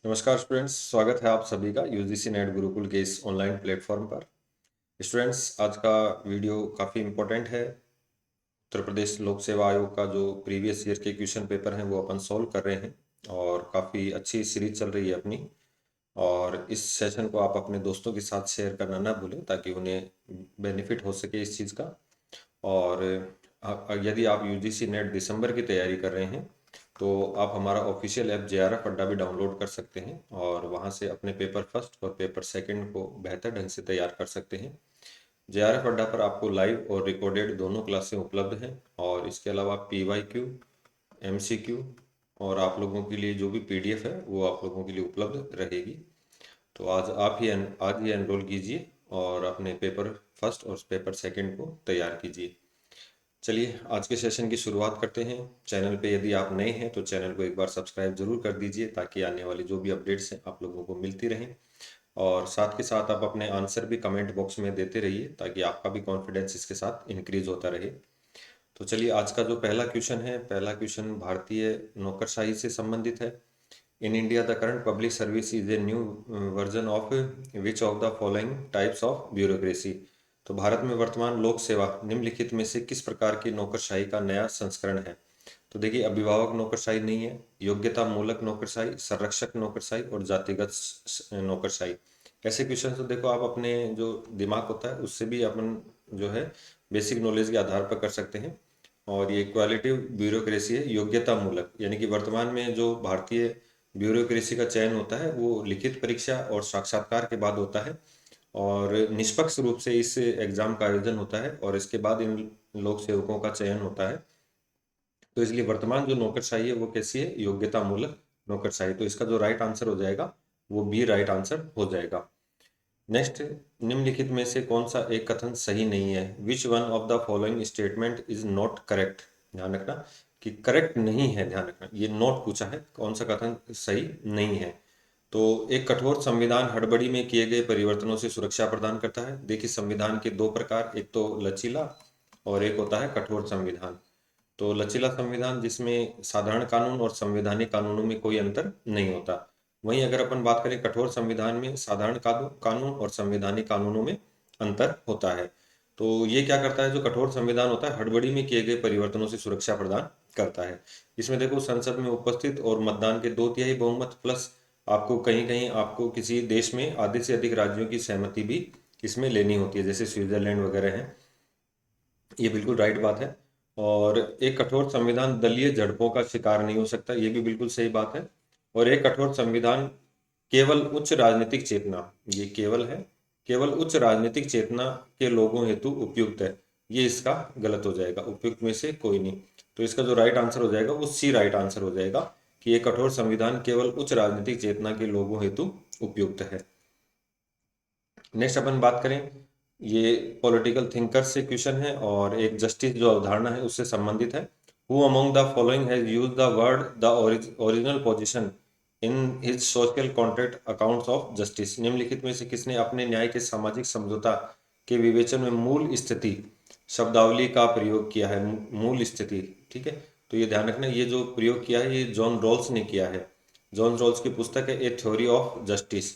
नमस्कार स्टूडेंट्स, स्वागत है आप सभी का यूजीसी नेट गुरुकुल के इस ऑनलाइन प्लेटफॉर्म पर। स्टूडेंट्स, आज का वीडियो काफ़ी इम्पोर्टेंट है। उत्तर प्रदेश लोक सेवा आयोग का जो प्रीवियस ईयर के क्वेश्चन पेपर हैं वो अपन सॉल्व कर रहे हैं और काफ़ी अच्छी सीरीज चल रही है अपनी। और इस सेशन को आप अपने दोस्तों के साथ शेयर करना ना भूलें ताकि उन्हें बेनिफिट हो सके इस चीज़ का। और यदि आप यूजीसी नेट दिसंबर की तैयारी कर रहे हैं तो आप हमारा ऑफिशियल ऐप जेआरएफ अड्डा भी डाउनलोड कर सकते हैं और वहां से अपने पेपर फर्स्ट और पेपर सेकंड को बेहतर ढंग से तैयार कर सकते हैं। जेआरएफ अड्डा पर आपको लाइव और रिकॉर्डेड दोनों क्लासें उपलब्ध हैं और इसके अलावा पीवाईक्यू, एमसीक्यू और आप लोगों के लिए जो भी पीडीएफ है वो आप लोगों के लिए उपलब्ध रहेगी। तो आज ही एनरोल कीजिए और अपने पेपर फर्स्ट और पेपर सेकंड को तैयार कीजिए। चलिए आज के सेशन की शुरुआत करते हैं। चैनल पे यदि आप नए हैं तो चैनल को एक बार सब्सक्राइब जरूर कर दीजिए ताकि आने वाली जो भी अपडेट्स हैं आप लोगों को मिलती रहें। और साथ के साथ आप अपने आंसर भी कमेंट बॉक्स में देते रहिए ताकि आपका भी कॉन्फिडेंस इसके साथ इंक्रीज होता रहे। तो चलिए आज का जो पहला क्वेश्चन भारतीय नौकरशाही से संबंधित है। In India the current public service is a new version of which of the following types of bureaucracy. तो भारत में वर्तमान लोक सेवा निम्नलिखित में से किस प्रकार की नौकरशाही का नया संस्करण है। तो देखिए, अभिभावक नौकरशाही नहीं है, योग्यता मूलक नौकरशाही, संरक्षक नौकरशाही और जातिगत नौकरशाही। ऐसे क्वेश्चन तो देखो आप अपने जो दिमाग होता है उससे भी अपन जो है बेसिक नॉलेज के आधार पर कर सकते हैं। और ये क्वालिटिव ब्यूरोक्रेसी है, योग्यता मूलक, यानी कि वर्तमान में जो भारतीय ब्यूरोक्रेसी का चयन होता है वो लिखित परीक्षा और साक्षात्कार के बाद होता है और निष्पक्ष रूप से इस एग्जाम का आयोजन होता है और इसके बाद इन लोक सेवकों का चयन होता है। तो इसलिए वर्तमान जो नौकरशाही है वो कैसी है, योग्यता मूलक नौकरशाही। तो इसका जो राइट आंसर हो जाएगा वो बी राइट आंसर हो जाएगा। नेक्स्ट, निम्नलिखित में से कौन सा एक कथन सही नहीं है। विच one of the following statement is not correct. ध्यान रखना कि करेक्ट नहीं है, ध्यान रखना ये नोट पूछा है, कौन सा कथन सही नहीं है। तो एक कठोर संविधान हड़बड़ी में किए गए परिवर्तनों से सुरक्षा प्रदान करता है। देखिए, संविधान के दो प्रकार, एक तो लचीला और एक होता है कठोर संविधान। तो लचीला संविधान जिसमें साधारण कानून और संवैधानिक कानूनों में कोई अंतर नहीं होता। वहीं अगर अपन बात करें कठोर संविधान में साधारण कानून और संवैधानिक कानूनों में अंतर होता है। तो ये क्या करता है, जो कठोर संविधान होता है हड़बड़ी में किए गए परिवर्तनों से सुरक्षा प्रदान करता है। इसमें देखो, संसद में उपस्थित और मतदान के 2/3 बहुमत प्लस आपको कहीं कहीं आपको किसी देश में आधे से अधिक राज्यों की सहमति भी इसमें लेनी होती है, जैसे स्विट्जरलैंड वगैरह है। ये बिल्कुल राइट बात है। और एक कठोर संविधान दलीय झड़पों का शिकार नहीं हो सकता, ये भी बिल्कुल सही बात है। और एक कठोर संविधान केवल उच्च राजनीतिक चेतना, ये केवल है, केवल उच्च राजनीतिक चेतना के लोगों हेतु उपयुक्त है। ये इसका गलत हो जाएगा, उपयुक्त में से कोई नहीं। तो इसका जो राइट आंसर हो जाएगा वो सी राइट आंसर हो जाएगा कि ये कठोर संविधान केवल उच्च राजनीतिक चेतना के लोगों हेतु उपयुक्त है। नेक्स्ट अपन बात करें, ये पॉलिटिकल थिंकर से क्वेश्चन है और एक जस्टिस जो अवधारणा है उससे संबंधित है। Who among the following has used the word the original position in his social contract accounts of justice. निम्नलिखित में से किसने अपने न्याय के सामाजिक समझौता के विवेचन में मूल स्थिति शब्दावली का प्रयोग किया है। मूल स्थिति, ठीक है। तो ये ध्यान रखना, ये जो प्रयोग किया है ये जॉन रॉल्स ने किया है। जॉन रॉल्स की पुस्तक है ए theory of justice.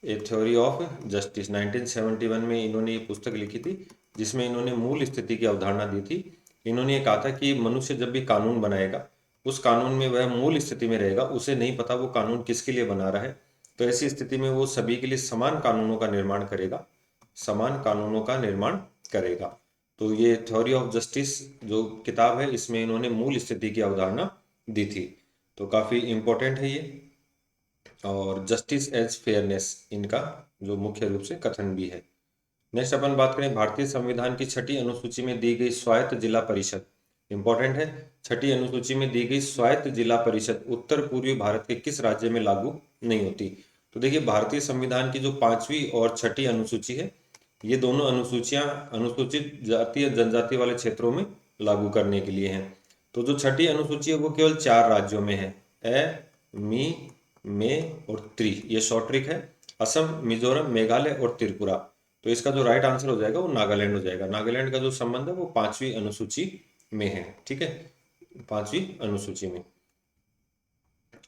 A theory of justice 1971 में इन्होंने ये पुस्तक लिखी थी जिसमें इन्होंने मूल स्थिति की अवधारणा दी थी। इन्होंने ये कहा था कि मनुष्य जब भी कानून बनाएगा उस कानून में वह मूल स्थिति में रहेगा, उसे नहीं पता वो कानून किसके लिए बना रहा है। तो ऐसी स्थिति में वो सभी के लिए समान कानूनों का निर्माण करेगा, समान कानूनों का निर्माण करेगा। तो ये थ्योरी ऑफ जस्टिस जो किताब है इसमें इन्होंने मूल स्थिति की अवधारणा दी थी। तो काफी इंपॉर्टेंट है ये। और जस्टिस एज फेयरनेस इनका जो मुख्य रूप से कथन भी है। नेक्स्ट अपन बात करें, भारतीय संविधान की छठी अनुसूची में दी गई स्वायत्त जिला परिषद, इंपॉर्टेंट है। छठी अनुसूची में दी गई स्वायत्त जिला परिषद उत्तर पूर्वी भारत के किस राज्य में लागू नहीं होती। तो देखिए, भारतीय संविधान की जो 5वीं और छठी अनुसूची है ये दोनों अनुसूचियां अनुसूचित जाति या जनजाति वाले क्षेत्रों में लागू करने के लिए हैं। तो जो छठी अनुसूची है वो केवल 4 राज्यों में है, ए, मी, मे और त्रि, ये शॉर्ट ट्रिक है। असम, मिजोरम, मेघालय और त्रिपुरा। तो इसका जो राइट आंसर हो जाएगा वो नागालैंड हो जाएगा। नागालैंड का जो संबंध है वो 5वीं अनुसूची में है, ठीक है, 5वीं अनुसूची में।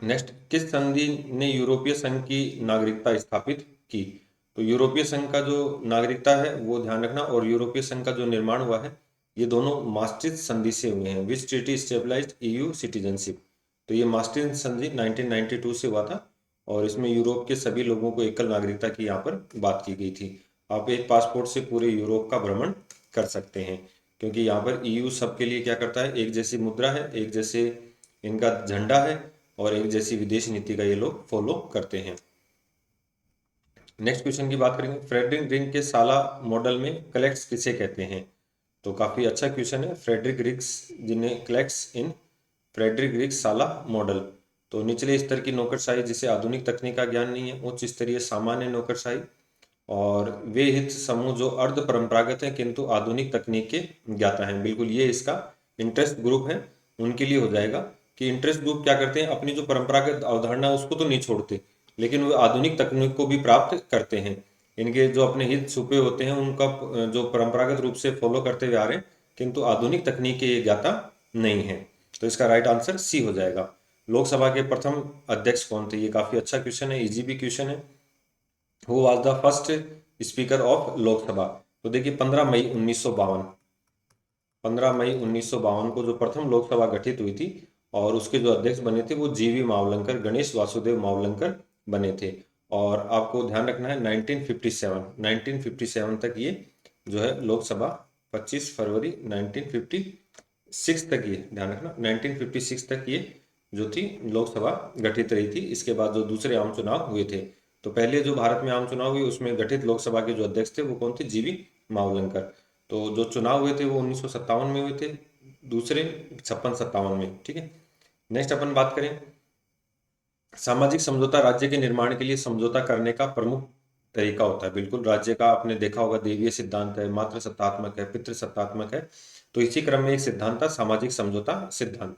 नेक्स्ट, किस संधि ने यूरोपीय संघ की नागरिकता स्थापित की? तो यूरोपीय संघ का जो नागरिकता है वो ध्यान रखना, और यूरोपीय संघ का जो निर्माण हुआ है ये दोनों मास्ट्रिक्ट संधि से हुए हैं। विच ट्रीटी स्टेबलाइज्ड ईयू सिटीजनशिप? तो ये मास्ट्रिक्ट संधि 1992 से हुआ था, और इसमें यूरोप के सभी लोगों को एकल नागरिकता की यहाँ पर बात की गई थी। आप एक पासपोर्ट से पूरे यूरोप का भ्रमण कर सकते हैं, क्योंकि यहाँ पर ईयू सबके लिए क्या करता है, एक जैसी मुद्रा है, एक जैसे इनका झंडा है, और एक जैसी विदेश नीति का ये लोग फॉलो करते हैं। नेक्स्ट क्वेश्चन की बात करेंगे, फ्रेडरिक रिंग के साला मॉडल में कलेक्ट्स किसे कहते हैं? तो काफी अच्छा क्वेश्चन है। फ्रेडरिक रिक्स जिन्हें कलेक्ट्स इन फ्रेडरिक रिक्स साला मॉडल। तो निचले स्तर की नौकरशाही जिसे आधुनिक तकनीक का ज्ञान नहीं है, उच्च स्तरीय सामान्य नौकरशाही, और वे हित समूह जो अर्ध परंपरागत हैं किंतु आधुनिक तकनीक के ज्ञाता हैं। बिल्कुल ये इसका इंटरेस्ट ग्रुप है, उनके लिए हो जाएगा कि इंटरेस्ट ग्रुप क्या करते हैं, अपनी जो परंपरागत अवधारणा है उसको तो नहीं छोड़ते, लेकिन वे आधुनिक तकनीक को भी प्राप्त करते हैं। इनके जो अपने हित छुपे होते हैं उनका जो परंपरागत रूप से फॉलो करते हुए आ रहे हैं, किंतु आधुनिक तकनीक के ये ज्ञाता नहीं है। तो इसका राइट आंसर सी हो जाएगा। लोकसभा के प्रथम अध्यक्ष कौन थे? ये काफी अच्छा क्वेश्चन है, इजी भी क्वेश्चन है। Who was the first speaker of Lok Sabha? तो देखिए 15 मई 1952, 15 मई 1952 को जो प्रथम लोकसभा गठित हुई थी, और उसके जो अध्यक्ष बने थे वो जीवी मावलंकर, गणेश वासुदेव मावलंकर बने थे। और आपको ध्यान रखना है 1957 तक ये जो है लोकसभा, 25 फरवरी 1956 तक ये ध्यान रखना, 1956 तक ये जो थी लोकसभा गठित रही थी। इसके बाद जो दूसरे आम चुनाव हुए थे, तो पहले जो भारत में आम चुनाव हुए उसमें गठित लोकसभा के जो अध्यक्ष थे वो कौन थे? जीवी मावलंकर। तो जो चुनाव हुए थे वो 1957 में हुए थे, दूसरे 56-57 में। ठीक है, नेक्स्ट अपन बात करें, सामाजिक समझौता राज्य के निर्माण के लिए समझौता करने का प्रमुख तरीका होता है। बिल्कुल, राज्य का आपने देखा होगा देवीय सिद्धांत है, मातृ सत्तात्मक है, पितृ सत्तात्मक है। तो इसी क्रम में एक सिद्धांत था सामाजिक समझौता सिद्धांत।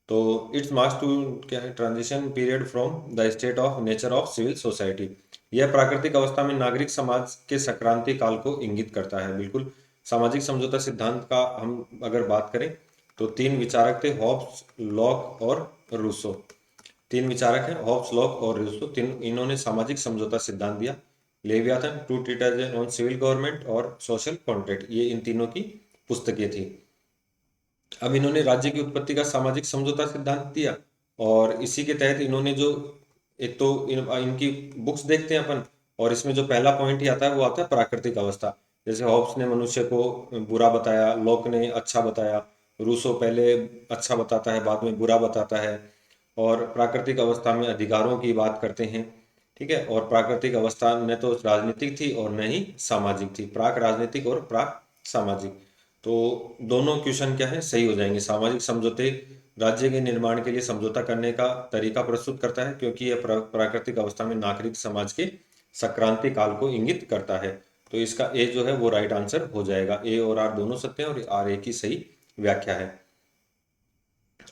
तो इट्स मार्क्स टू क्या है, transition period from the state of nature of civil society. यह प्राकृतिक अवस्था में नागरिक समाज के सक्रांति काल को इंगित करता है। बिल्कुल, सामाजिक समझौता सिद्धांत का हम अगर बात करें तो तीन विचारक थे, हॉब्स, लॉक और रूसो। तीन विचारक हैं, हॉब्स, लॉक और रूसो। तीन इन्होंने सामाजिक समझौता सिद्धांत दिया। Leviathan, two treatise on civil government और सोशल कॉन्ट्रैक्ट, ये इन तीनों की पुस्तकें थी। अब इन्होंने राज्य की उत्पत्ति का सामाजिक समझौता सिद्धांत दिया, और इसी के तहत इन्होंने जो एक तो इनकी बुक्स देखते हैं अपन, और इसमें जो पहला पॉइंट ही आता है वो आता है प्राकृतिक अवस्था। जैसे हॉब्स ने मनुष्य को बुरा बताया, लॉक ने अच्छा बताया, रूसो पहले अच्छा बताता है बाद में बुरा बताता है, और प्राकृतिक अवस्था में अधिकारों की बात करते हैं। ठीक है, और प्राकृतिक अवस्था न तो राजनीतिक थी और न ही सामाजिक थी, प्राक राजनीतिक और प्राक सामाजिक। तो दोनों क्वेश्चन क्या है, सही हो जाएंगे। सामाजिक समझौते राज्य के निर्माण के लिए समझौता करने का तरीका प्रस्तुत करता है, क्योंकि यह प्राकृतिक अवस्था में नागरिक समाज के सक्रांति काल को इंगित करता है। तो इसका ए जो है वो राइट आंसर हो जाएगा। ए और आर दोनों सत्य हैं, और आर ए की सही व्याख्या है।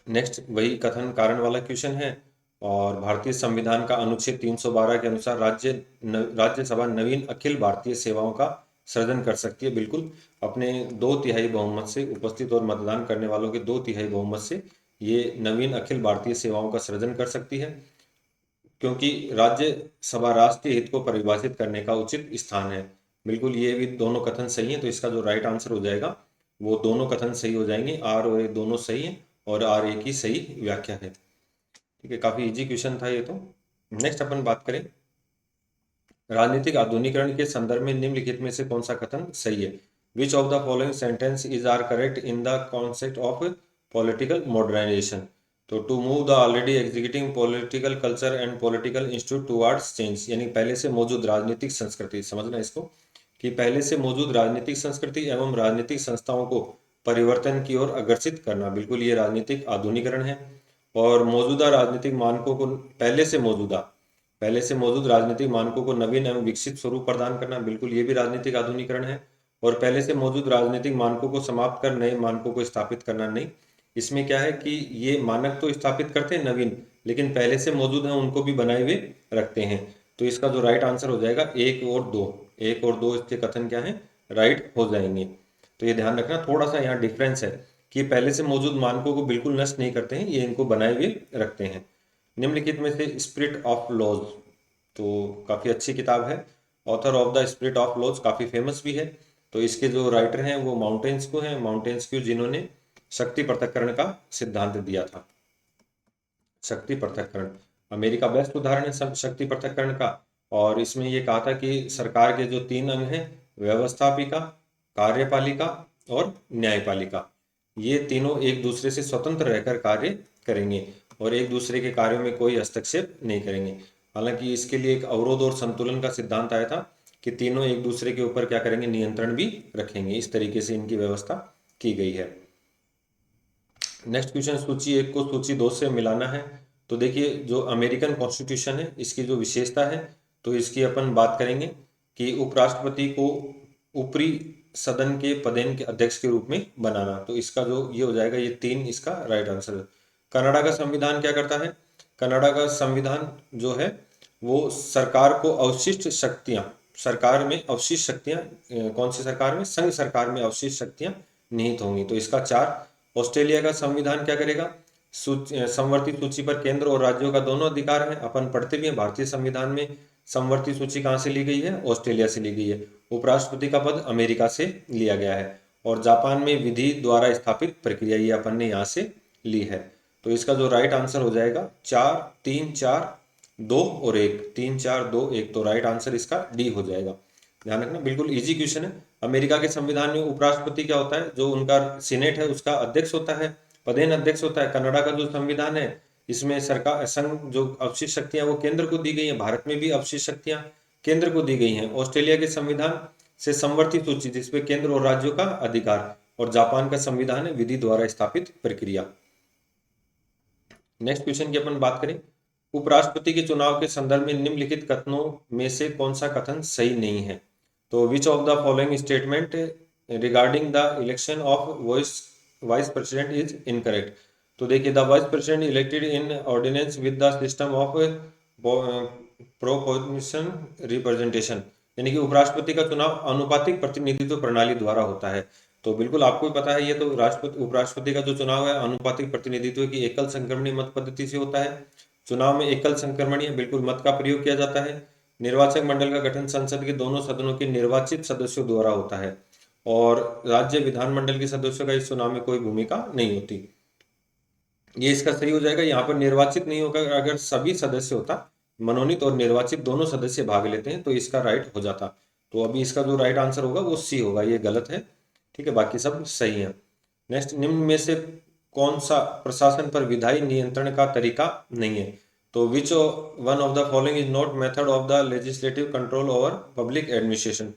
नेक्स्ट वही कथन कारण वाला क्वेश्चन है, और भारतीय संविधान का अनुच्छेद 312 के अनुसार राज्यसभा नवीन अखिल भारतीय सेवाओं का सृजन कर सकती है। बिल्कुल, अपने 2/3 बहुमत से उपस्थित और मतदान करने वालों के 2/3 बहुमत से ये नवीन अखिल भारतीय सेवाओं का सृजन कर सकती है, क्योंकि राज्यसभा राष्ट्रीय हित को परिभाषित करने का उचित स्थान है। बिल्कुल, ये भी दोनों कथन सही हैं, तो इसका जो राइट आंसर हो जाएगा वो दोनों कथन सही हो जाएंगे। आर और ए दोनों सही हैं, और आर ए की सही व्याख्या है। ठीक है, काफी इजी क्वेश्चन था ये तो। नेक्स्ट अपन बात करें, राजनीतिक आधुनिकरण के संदर्भ में निम्नलिखित में से कौन सा कथन सही है? Which of the following sentence is are correct in the concept of political modernization? तो to move the already executing political culture and political institute towards change, यानी पहले से मौजूद राजनीतिक संस्कृति, समझना इसको, कि पहले से मौजूद राजनीतिक संस्कृति एवं राजनीतिक संस्थाओं को परिवर्तन की ओर अग्रसित करना। बिल्कुल, ये राजनीतिक आधुनिकरण है। और मौजूदा राजनीतिक मानकों को पहले से मौजूद राजनीतिक मानकों को नवीन एवं विकसित स्वरूप प्रदान करना। बिल्कुल, ये भी राजनीतिक आधुनिकरण है। और पहले से मौजूद राजनीतिक मानकों को समाप्त कर नए मानकों को स्थापित करना नहीं। इसमें क्या है कि ये मानक तो स्थापित करते हैं नवीन, लेकिन पहले से मौजूद हैं उनको भी बनाए हुए रखते हैं। तो इसका जो राइट आंसर हो जाएगा एक और दो, एक और दो इसके कथन क्या है, राइट हो जाएंगे। तो ये ध्यान रखना, थोड़ा सा यहाँ डिफरेंस है कि पहले से मौजूद मानकों को बिल्कुल नष्ट नहीं करते हैं, ये इनको बनाए हुए रखते हैं। निम्नलिखित में से स्पिरिट ऑफ लॉज, तो काफ़ी अच्छी किताब है। Author of the spirit of laws काफ़ी फेमस भी है। तो इसके जो राइटर हैं वो माउंटेन्स्क्यू हैं, माउंटेन्स्क्यू जिन्होंने शक्ति पृथक्करण का सिद्धांत दिया था। शक्ति पृथक्करण अमेरिका बेस्ट उदाहरण है शक्ति पृथक्करण का। और इसमें ये कहा था कि सरकार के जो 3 अंग हैं, व्यवस्थापिका, कार्यपालिका और न्यायपालिका, ये तीनों एक दूसरे से स्वतंत्र रहकर कार्य करेंगे और एक दूसरे के कार्यों में कोई हस्तक्षेप नहीं करेंगे। हालांकि इसके लिए एक अवरोध और संतुलन का सिद्धांत आया था कि तीनों एक दूसरे के ऊपर क्या करेंगे, नियंत्रण भी रखेंगे। इस तरीके से इनकी व्यवस्था की गई है। नेक्स्ट क्वेश्चन, सूची 1 को सूची 2 से मिलाना है। तो देखिए, जो अमेरिकन कॉन्स्टिट्यूशन है इसकी जो विशेषता है, तो इसकी अपन बात करेंगे कि उपराष्ट्रपति को ऊपरी सदन के पदेन के अध्यक्ष के रूप में बनाना। तो इसका जो ये हो जाएगा, ये 3 इसका राइट आंसर है। कनाडा का संविधान क्या करता है? कनाडा का संविधान जो है वो सरकार को अवशिष्ट शक्तियां, सरकार में अवशिष्ट शक्तियां, कौन सी सरकार में? संघ सरकार में अवशिष्ट शक्तियां निहित होंगी। तो इसका 4। ऑस्ट्रेलिया का संविधान क्या करेगा? समवर्ती सूची पर केंद्र और राज्यों का दोनों अधिकार है। अपन पढ़ते भी हैं भारतीय संविधान में समवर्ती सूची कहाँ से ली गई है? ऑस्ट्रेलिया से ली गई है। उपराष्ट्रपति का पद अमेरिका से लिया गया है। और जापान में विधि द्वारा स्थापित प्रक्रिया ये अपन ने यहाँ से ली है। तो इसका जो राइट आंसर हो जाएगा 4, 3, 4, 2 और 1, 3, 4, 2, 1। तो राइट आंसर इसका डी हो जाएगा। ध्यान रखना, बिल्कुल इजी क्वेश्चन है। अमेरिका के संविधान में उपराष्ट्रपति क्या होता है? जो उनका सीनेट है उसका अध्यक्ष होता है, पदेन अध्यक्ष होता है। कनाडा का जो संविधान है इसमें सरकार, संघ, जो अवशिष्ट शक्तियां वो केंद्र को दी गई हैं। भारत में भी अवशिष्ट शक्तियां केंद्र को दी गई हैं। ऑस्ट्रेलिया के संविधान से समवर्ती सूची जिसपे केंद्र और राज्यों का अधिकार, और जापान का संविधान है विधि द्वारा स्थापित प्रक्रिया। नेक्स्ट क्वेश्चन की अपन बात करें, उपराष्ट्रपति के चुनाव के संदर्भ में निम्नलिखित कथनों में से कौन सा कथन सही नहीं है? तो which of the following statement regarding the election of vice president is incorrect? तो देखिए, the vice president elected in ordinance with the system of proportional representation, यानी कि उपराष्ट्रपति का चुनाव अनुपातिक प्रतिनिधित्व प्रणाली द्वारा होता है। तो बिल्कुल आपको भी पता है, ये तो राष्ट्रपति उपराष्ट्रपति का जो चुनाव है अनुपातिक प्रतिनिधित्व की एकल संक्रमणीय मत पद्धति से होता है। चुनाव में एकल संक्रमणीय बिल्कुल मत का प्रयोग किया जाता है। निर्वाचक मंडल का गठन संसद के दोनों सदनों के निर्वाचित सदस्यों द्वारा होता है और राज्य विधानमंडल के सदस्यों का इस चुनाव में कोई भूमिका नहीं होती। ये इसका सही हो जाएगा। यहाँ पर निर्वाचित नहीं होगा, अगर सभी सदस्य होता, मनोनीत और निर्वाचित दोनों सदस्य भाग लेते हैं तो इसका राइट हो जाता। तो अभी इसका जो राइट आंसर होगा वो सी होगा, ये गलत है। ठीक है, बाकी सब सही है। नेक्स्ट, निम्न में से कौन सा प्रशासन पर विधायी नियंत्रण का तरीका नहीं है? तो विच one of the following is not method of the legislative control over public administration?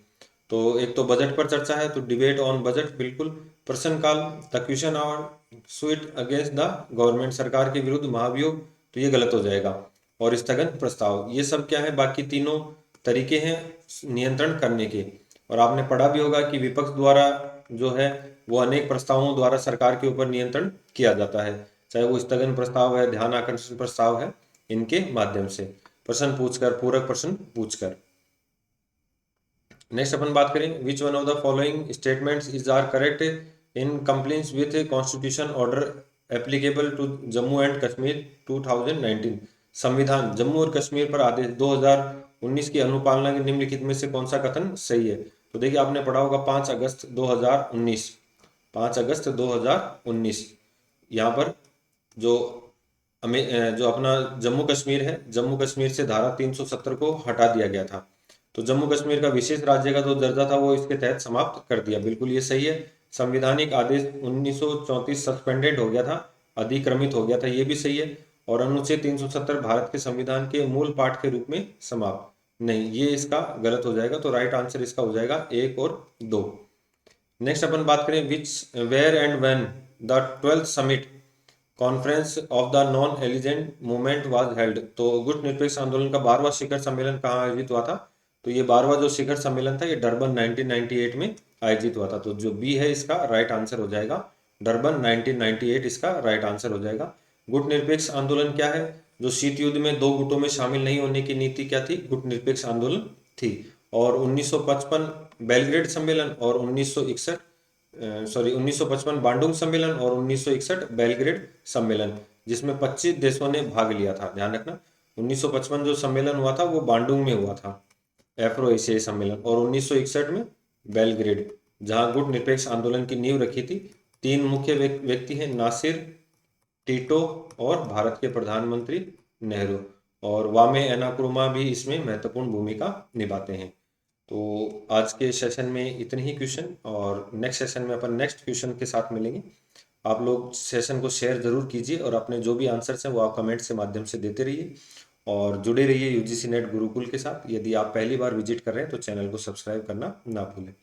तो एक तो बजट पर चर्चा है, तो डिबेट ऑन बजट बिल्कुल। प्रश्नकाल, the question hour sweet against the government, सरकार के विरुद्ध महाभियोग, तो ये गलत हो जाएगा। और स्थगन प्रस्ताव, ये सब क्या है? बाकी तीनों तरीके हैं नियंत्रण करने के। और आपने पढ़ा भी होगा कि विपक्ष द्वारा जो है वो अनेक प्रस्तावों द्वारा सरकार के ऊपर नियंत्रण किया जाता है, चाहे वो स्थगन प्रस्ताव है, ध्यान आकर्षण प्रस्ताव है, इनके माध्यम से प्रश्न पूछकर, पूरक प्रश्न पूछकर। नेक्स्ट अपन बात करें, which one of the following statements is are correct in compliance with constitution order applicable to Jammu and Kashmir 2019? संविधान, जम्मू और कश्मीर पर आदेश 2019 की अनुपालना के निम्नलिखित में से कौन सा कथन सही है? तो देखिए, आपने पढ़ा होगा 5 अगस्त 2019, 5 अगस्त 2019। यहाँ पर जो जो अपना जम्मू कश्मीर है, जम्मू कश्मीर से धारा 370 को हटा दिया गया था। तो जम्मू कश्मीर का विशेष राज्य का जो दर्जा था वो इसके तहत समाप्त कर दिया। बिल्कुल ये सही है। संवैधानिक आदेश 1934 सस्पेंडेड हो गया था, अधिक्रमित हो गया था, ये भी सही है। और अनुच्छेद 370 भारत के संविधान के मूल पाठ के रूप में समाप्त नहीं, ये इसका गलत हो जाएगा। तो राइट आंसर इसका हो जाएगा 1 और 2। नेक्स्ट अपन बात करें, which where and when the 12th summit conference of the non aligned movement was held? तो गुट निरपेक्ष आंदोलन का 12वां शिखर सम्मेलन कहाँ आयोजित हुआ था? तो ये 12वां जो शिखर सम्मेलन था ये डरबन 1998 में आयोजित हुआ था। तो जो बी है इसका राइट आंसर हो जाएगा, डरबन 1998 इसका राइट आंसर हो जाएगा। गुट निरपेक्ष आंदोलन क्या है? जो शीत युद्ध में 2 गुटों में शामिल नहीं होने की नीति क्या थी? गुट निरपेक्ष आंदोलन थी। और 1955 बेलग्रेड सम्मेलन और 1955 बांडुंग सम्मेलन और 1961 बेलग्रेड सम्मेलन, जिसमें 25 देशों ने भाग लिया था। ध्यान रखना, 1955 जो सम्मेलन हुआ था वो बांडुंग में हुआ था, एफ्रो एशियाई सम्मेलन, और 1961 में बेलग्रेड, जहां गुट निरपेक्ष आंदोलन की नींव रखी थी। तीन मुख्य व्यक्ति हैं, नासिर, टीटो और भारत के प्रधानमंत्री नेहरू, और वामे एनाक्रुमा भी इसमें महत्वपूर्ण भूमिका निभाते हैं। तो आज के सेशन में इतने ही क्वेश्चन, और नेक्स्ट सेशन में अपन नेक्स्ट क्वेश्चन के साथ मिलेंगे। आप लोग सेशन को शेयर जरूर कीजिए और अपने जो भी आंसर्स हैं वो आप कमेंट से माध्यम से देते रहिए, और जुड़े रहिए यूजीसी नेट गुरुकुल के साथ। यदि आप पहली बार विजिट कर रहे हैं तो चैनल को सब्सक्राइब करना ना भूलें।